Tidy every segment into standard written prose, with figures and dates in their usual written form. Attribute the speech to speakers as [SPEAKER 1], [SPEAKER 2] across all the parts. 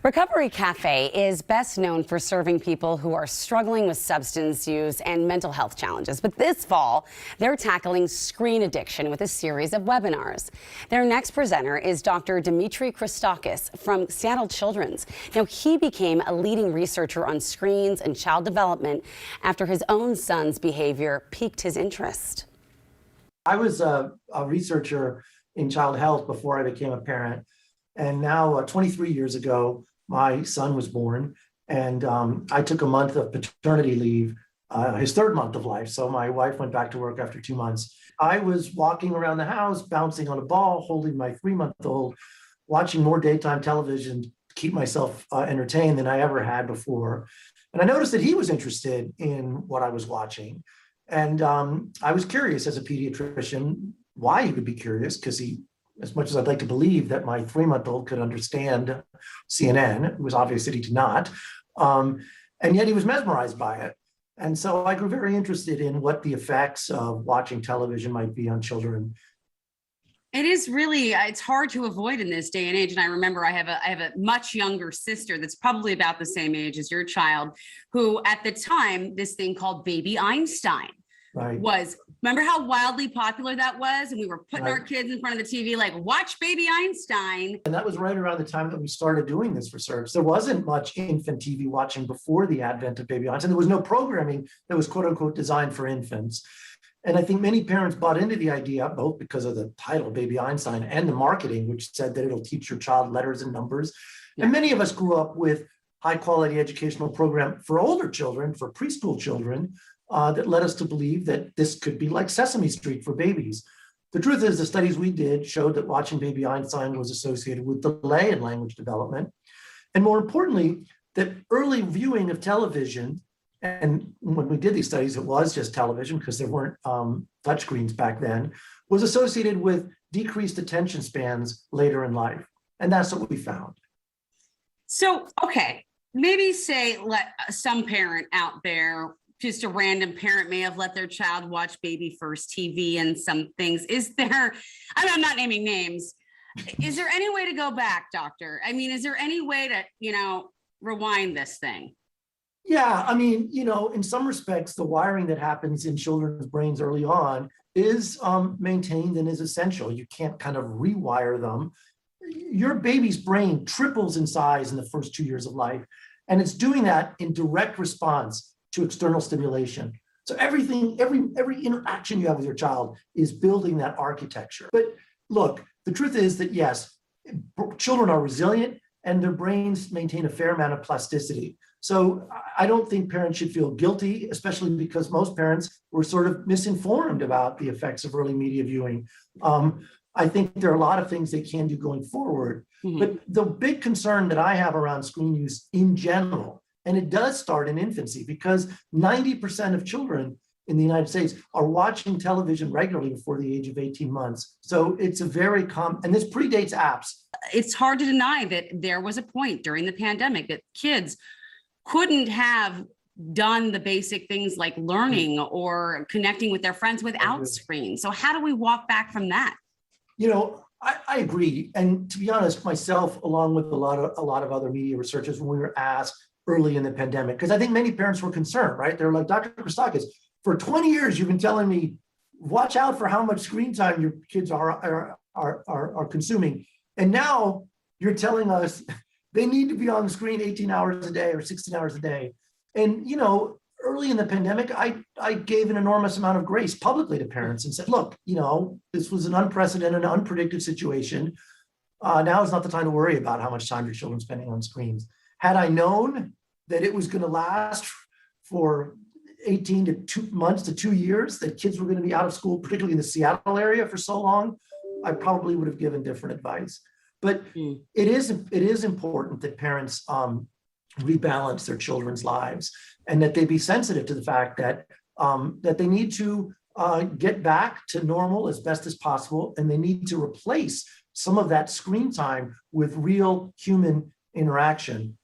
[SPEAKER 1] Recovery Cafe is best known for serving people who are struggling with substance use and mental health challenges. But this fall, they're tackling screen addiction with a series of webinars. Their next presenter is Dr. Dmitri Christakis from Seattle Children's. Now, he became a leading researcher on screens and child development after his own son's behavior piqued his interest.
[SPEAKER 2] I was a researcher in child health before I became a parent. And now 23 years ago, my son was born, and I took a month of paternity leave, his third month of life. So my wife went back to work after 2 months. I was walking around the house, bouncing on a ball, holding my 3-month-old, watching more daytime television to keep myself entertained than I ever had before. And I noticed that he was interested in what I was watching. And I was curious as a pediatrician why he would be curious, because he, as much as I'd like to believe that my 3-month-old could understand CNN, it was obvious that he did not. And yet he was mesmerized by it. And so I grew very interested in what the effects of watching television might be on children.
[SPEAKER 3] It is really, it's hard to avoid in this day and age. And I remember I have a much younger sister that's probably about the same age as your child, who at the time, this thing called Baby Einstein was, remember how wildly popular that was? And we were putting our kids in front of the TV, like, watch Baby Einstein.
[SPEAKER 2] And that was right around the time that we started doing this research. There wasn't much infant TV watching before the advent of Baby Einstein. There was no programming that was quote unquote designed for infants. And I think many parents bought into the idea, both because of the title Baby Einstein and the marketing, which said that it'll teach your child letters and numbers. Yeah. And many of us grew up with high quality educational program for older children, for preschool children, that led us to believe that this could be like Sesame Street for babies. The truth is, the studies we did showed that watching Baby Einstein was associated with delay in language development. And more importantly, that early viewing of television, and when we did these studies, it was just television because there weren't touchscreens back then, was associated with decreased attention spans later in life. And that's what we found.
[SPEAKER 3] So, okay, maybe say some parent out there, just a random parent may have let their child watch Baby First TV and some things. Is there, I'm not naming names. Is there any way to go back, doctor? I mean, is there any way to, rewind this thing?
[SPEAKER 2] Yeah, I mean, in some respects, the wiring that happens in children's brains early on is maintained and is essential. You can't kind of rewire them. Your baby's brain triples in size in the first 2 years of life, and it's doing that in direct response to external stimulation. So everything, every interaction you have with your child is building that architecture. But look, the truth is that yes, children are resilient and their brains maintain a fair amount of plasticity. So I don't think parents should feel guilty, especially because most parents were sort of misinformed about the effects of early media viewing. I think there are a lot of things they can do going forward. Mm-hmm. But the big concern that I have around screen use in general, and it does start in infancy, because 90% of children in the United States are watching television regularly before the age of 18 months. So it's a very common, and this predates apps.
[SPEAKER 3] It's hard to deny that there was a point during the pandemic that kids couldn't have done the basic things like learning or connecting with their friends without screens. So how do we walk back from that?
[SPEAKER 2] I agree. And to be honest, myself, along with a lot of other media researchers, when we were asked early in the pandemic, because I think many parents were concerned, right? They're like, Dr. Christakis, for 20 years, you've been telling me, watch out for how much screen time your kids are consuming. And now you're telling us they need to be on the screen 18 hours a day or 16 hours a day. And, early in the pandemic, I gave an enormous amount of grace publicly to parents and said, look, this was an unprecedented, unpredicted situation. Now is not the time to worry about how much time your children's spending on screens. Had I known that it was going to last for 18 months to 2 years, that kids were going to be out of school, particularly in the Seattle area, for so long, I probably would have given different advice. But it is important that parents rebalance their children's lives, and that they be sensitive to the fact that that they need to get back to normal as best as possible, and they need to replace some of that screen time with real human interaction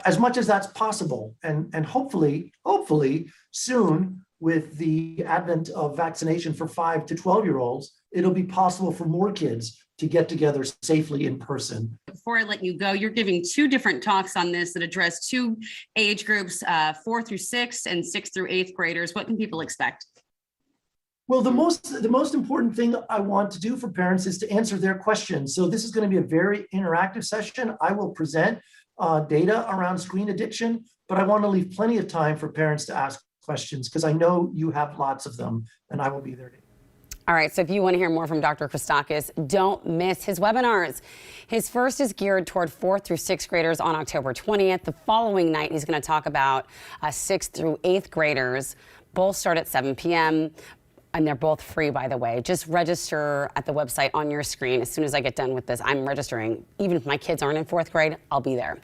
[SPEAKER 2] as much as that's possible. And hopefully soon with the advent of vaccination for 5 to 12-year-olds, it'll be possible for more kids to get together safely in person.
[SPEAKER 3] Before I let you go, you're giving 2 different talks on this that address 2 age groups, 4 through 6 and 6 through 8th graders. What can people expect?
[SPEAKER 2] Well, the most important thing I want to do for parents is to answer their questions. So this is going to be a very interactive session. I will present data around screen addiction, but I want to leave plenty of time for parents to ask questions because I know you have lots of them, and I will be there to.
[SPEAKER 1] All right, so if you want to hear more from Dr. Christakis, don't miss his webinars. His first is geared toward 4th through 6th graders on October 20th. The following night, he's going to talk about 6th through 8th graders. Both start at 7 p.m., and they're both free, by the way. Just register at the website on your screen. As soon as I get done with this, I'm registering. Even if my kids aren't in 4th grade, I'll be there.